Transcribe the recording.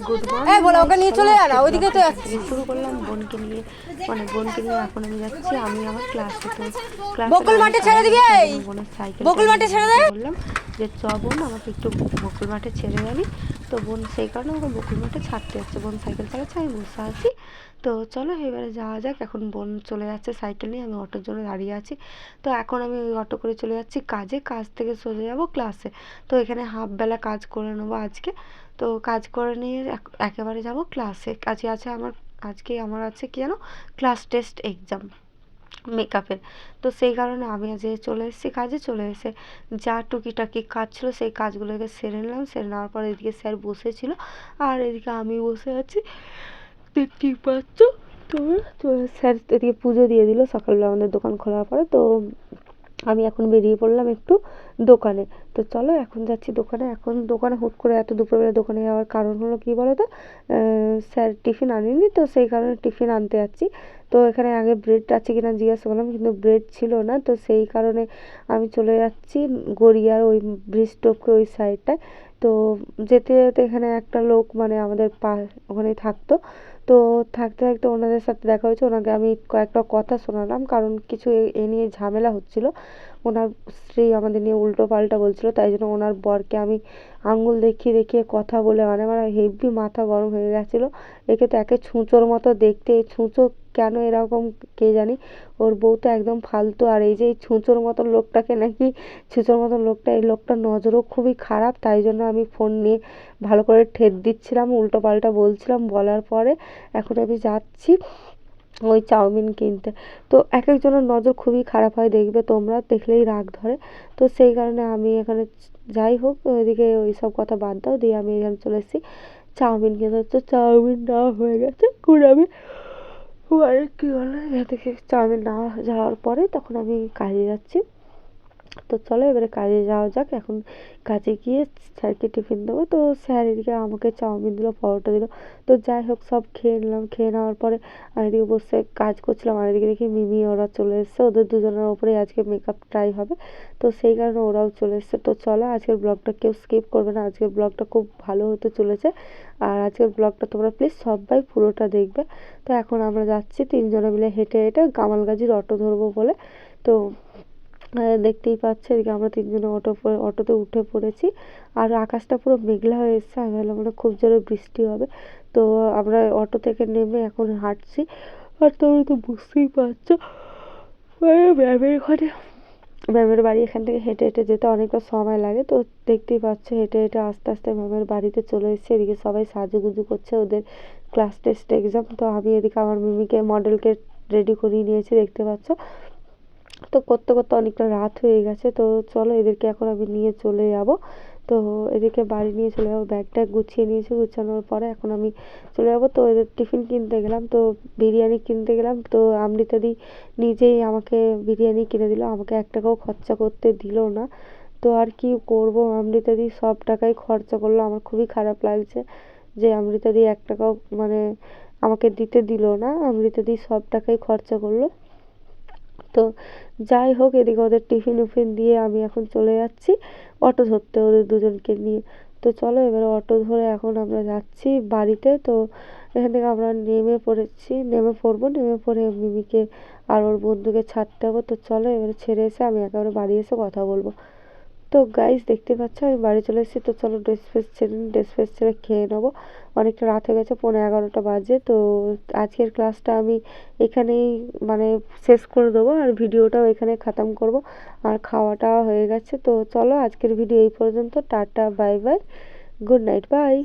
Good এই বলো ওকে morning নিয়ে চলে যা না, ওইদিকে তো যাচ্ছি। শুরু করলাম বোনকে নিয়ে, মানে বোনকে নিয়ে এখন আমি যাচ্ছি আমি আমার ক্লাসে। তো ক্লাসে বকুল মাঠে ছেড়ে দিবি, এই বোনের বকুল সাইকেলটা মাঠে নিয়ে ছেড়ে দে। আমি বললাম যে চ বোন আমাকে একটু বকুল মাঠে ছেড়ে যাবি। তো বোন সেই কারণে আমাকে বকুল মাঠে ছাড়তে যাচ্ছে, বোন সাইকেল চালাচ্ছে আমি বসে আছি। তো চলো এবারে যাওয়া যাক। এখন বোন চলে যাচ্ছে সাইকেল নিয়ে, আমি অটোর জন্য দাঁড়িয়ে আছি। তো এখন আমি ওই অটো করে চলে যাচ্ছি কাজে, কাজ থেকে সোজা যাবো ক্লাসে। তো এখানে হাফ বেলা কাজ করে নেবো আজকে। তো কাজ করে নিয়ে একেবারে যাব ক্লাসে। কাজে আছে আমার, আজকে আমার আছে কি জানো, ক্লাস টেস্ট এক্সাম মেকআপের। তো সেই কারণে আমি আজ চলে এসেছি কাজে। চলে এসে যা টুকিটাকি কাজ ছিল সেই কাজগুলোকে সেরে নিলাম। সেরে নেওয়ার পর এদিকে স্যার বসেছিল আর এদিকে আমি বসে আছি, দেখতেই পাচ্ছ তোমরা। তো স্যার এদিকে পুজো দিয়ে দিল সকালবেলা আমাদের দোকান খোলার পরে। তো আমি এখন বেরিয়ে পড়লাম একটু দোকানে। তো চলো এখন যাচ্ছি দোকানে। এখন দোকানে হুট করে এত দুপুরবেলা দোকানে যাওয়ার কারণ হলো কি বলো তো, স্যার টিফিন আনেনি, তো সেই কারণে টিফিন আনতে যাচ্ছি। তো এখানে আগে ব্রেড আছে কিনা জিজ্ঞাসা করলাম, কিন্তু ব্রেড ছিল না। তো সেই কারণে আমি চলে যাচ্ছি গড়িয়ার ওই ব্রিজ টপকে ওই সাইডটায়। তো যেতে যেতে এখানে একটা লোক মানে আমাদের ওখানেই থাকতো। তো থাকতে থাকতে ওনাদের সাথে দেখা হয়েছে, ওনাকে আমি কয়েকটা কথা শোনালাম, কারণ কিছু এ নিয়ে ঝামেলা হচ্ছিল। ওনার স্ত্রী আমাদের নিয়ে উল্টো পাল্টা বলছিল, তাই জন্য ওনার বরকে আমি আঙুল দেখিয়ে দেখিয়ে কথা বলে মানে আমার হেভি মাথা গরম হয়ে গেছিলো। একে তো একে ছুঁচোর মতো দেখতে, ছুঁচো কেন এরকম কে জানি, ওর বউ তো একদম ফালতু। আর এই যে এই ছুঁচোর মতো লোকটাকে নাকি, ছুঁচোর মতো লোকটা, এই লোকটার নজরও খুবই খারাপ। তাই জন্য আমি ফোন নিয়ে ভালো করে ঠেট দিচ্ছিলাম, উল্টো পাল্টা বলছিলাম। বলার পরে এখন আমি যাচ্ছি ওই চাউমিন কিনতে। তো এক একজনের নজর খুবই খারাপ হয়, দেখবে তোমরা, দেখলেই রাগ ধরে। তো সেই কারণে আমি এখানে, যাই হোক ওইদিকে ওই সব কথা বাদ দাও, দিয়ে আমি এখানে চলে এসেছি চাউমিন কিনতে। তো চাউমিন নেওয়া হয়ে গেছে, আমি মানে কী বলে এখান থেকে চাউমিন নেওয়া যাওয়ার পরে তখন আমি কাজে যাচ্ছি। তো চলো এবারে কাজে যাওয়া যাক। এখন কাজে গিয়ে স্যারকে টিফিন দেবো। তো স্যার এদিকে আমাকে চাউমিন দিল, পরোটা দিল। তো যাই হোক সব খেয়ে নিলাম। খেয়ে নেওয়ার পরে আমি এদিকে বসে কাজ করছিলাম, আর এদিকে দেখি মিমি ওরা চলে এসছে। ওদের দুজনের ওপরে আজকে মেকআপ ট্রাই হবে, তো সেই কারণে ওরাও চলে এসছে। তো চলো আজকের ব্লগটা কেউ স্কিপ করবে না, আজকের ব্লগটা খুব ভালো হতে চলেছে। আর আজকের ব্লগটা তোমরা প্লিজ সবাই পুরোটা দেখবে। তো এখন আমরা যাচ্ছি তিনজনে মিলে হেঁটে হেঁটে কামালগাজির অটো ধরবো বলে। তো দেখতেই পাচ্ছ এদিকে আমরা তিনজনে অটোতে উঠে পড়েছি। আর আকাশটা পুরো মেঘলা হয়ে এসছে, আমি ভাবলাম মানে খুব জোরে বৃষ্টি হবে। তো আমরা অটো থেকে নেমে এখন হাঁটছি। আর তোমরা তো বুঝতেই পারছো ম্যামের ঘরে, ম্যামের বাড়ি এখান থেকে হেঁটে হেঁটে যেতে অনেকটা সময় লাগে। তো দেখতেই পাচ্ছ হেঁটে হেঁটে আস্তে আস্তে ম্যামের বাড়িতে চলে এসেছে। এদিকে সবাই সাজুগুজু করছে, ওদের ক্লাস টেস্ট এক্সাম। তো আমি এদিকে আমার মিমিকে মডেলকে রেডি করিয়ে নিয়েছি, দেখতে পাচ্ছ। তো করতে করতে অনেকটা রাত হয়ে গেছে। তো চলো এদেরকে এখন আমি নিয়ে চলে যাব। তো এদেরকে বাড়ি নিয়ে চলে যাবো, ব্যাগ ট্যাগ গুছিয়ে নিয়েছি। গুছানোর পরে এখন আমি চলে যাবো। তো এদের টিফিন কিনতে গেলাম, তো বিরিয়ানি কিনতে গেলাম। তো অমৃতাদি নিজেই আমাকে বিরিয়ানি কিনে দিল, আমাকে 1 টাকাও খরচা করতে দিল না। তো আর কি করব, অমৃতাদি সব টাকাই খরচা করলো। আমার খুবই খারাপ লাগছে যে অমৃতাদি 1 টাকাও মানে আমাকে দিতে দিল না, অমৃতাদি সব টাকাই খরচা করলো। তো যাই হোক এদিকে ওদের টিফিন উফিন দিয়ে আমি এখন চলে যাচ্ছি অটো ধরতে ওদের দুজনকে নিয়ে। তো চলো এবারে অটো ধরে এখন আমরা যাচ্ছি বাড়িতে। তো এখান থেকে আমরা নেমে পড়বো, নেমে পড়ে মিমিকে আর ওর বন্ধুকে ছাড়তে হবে। তো চলো এবারে ছেড়ে এসে আমি একেবারে বাড়ি এসে কথা বলবো। তো গাইস দেখতে পাচ্ছ আমি বাড়ি চলে এসেছি। তো চলো ড্রেস ফ্রেস ছেড়ে নিই, ড্রেস ফ্রেস ছেড়ে খেয়ে নেবো। অনেকটা রাত হয়ে গেছে, 11:30 বাজে। তো আজকের ক্লাসটা আমি এখানেই মানে শেষ করে দেবো, আর ভিডিওটাও এখানে খতম করব। আর খাওয়াটা হয়ে গেছে। তো চলো আজকের ভিডিও এই পর্যন্ত, tata bye bye, good night, by.